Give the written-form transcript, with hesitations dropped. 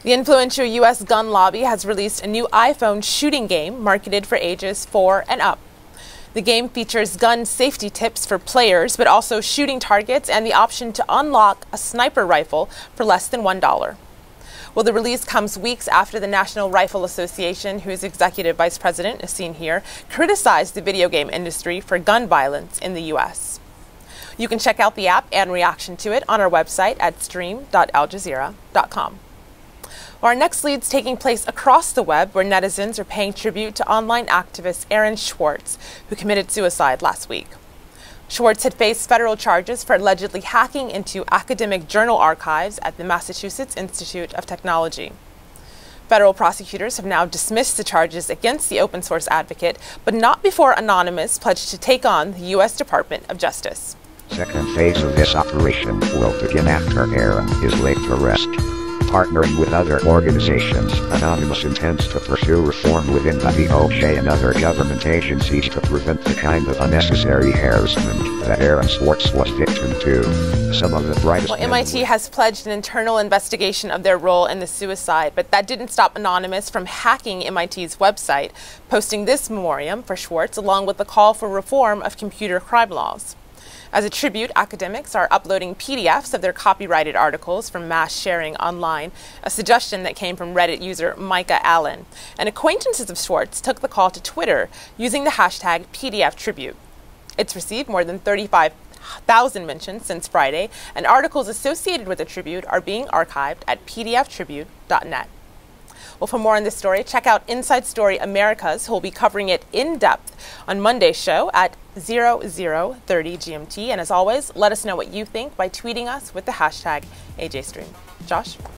The influential U.S. gun lobby has released a new iPhone shooting game marketed for ages 4 and up. The game features gun safety tips for players, but also shooting targets and the option to unlock a sniper rifle for less than $1. Well, the release comes weeks after the National Rifle Association, whose executive vice president is seen here, criticized the video game industry for gun violence in the U.S. You can check out the app and reaction to it on our website at stream.aljazeera.com. Our next lead's taking place across the web, where netizens are paying tribute to online activist Aaron Swartz, who committed suicide last week. Swartz had faced federal charges for allegedly hacking into academic journal archives at the Massachusetts Institute of Technology. Federal prosecutors have now dismissed the charges against the open source advocate, but not before Anonymous pledged to take on the U.S. Department of Justice. Second phase of this operation will begin after Aaron is laid to rest. Partnering with other organizations, Anonymous intends to pursue reform within the DOJ and other government agencies to prevent the kind of unnecessary harassment that Aaron Swartz was victim to. Some of the brightest... Well, MIT has pledged an internal investigation of their role in the suicide, but that didn't stop Anonymous from hacking MIT's website, posting this memoriam for Swartz along with the call for reform of computer crime laws. As a tribute, academics are uploading PDFs of their copyrighted articles from mass sharing online, a suggestion that came from Reddit user Micah Allen. And acquaintances of Swartz took the call to Twitter using the hashtag PDFTribute. It's received more than 35,000 mentions since Friday, and articles associated with the tribute are being archived at pdftribute.net. Well, for more on this story, check out Inside Story Americas, who will be covering it in depth on Monday's show at 0030 GMT. And as always, let us know what you think by tweeting us with the hashtag AJStream. Josh?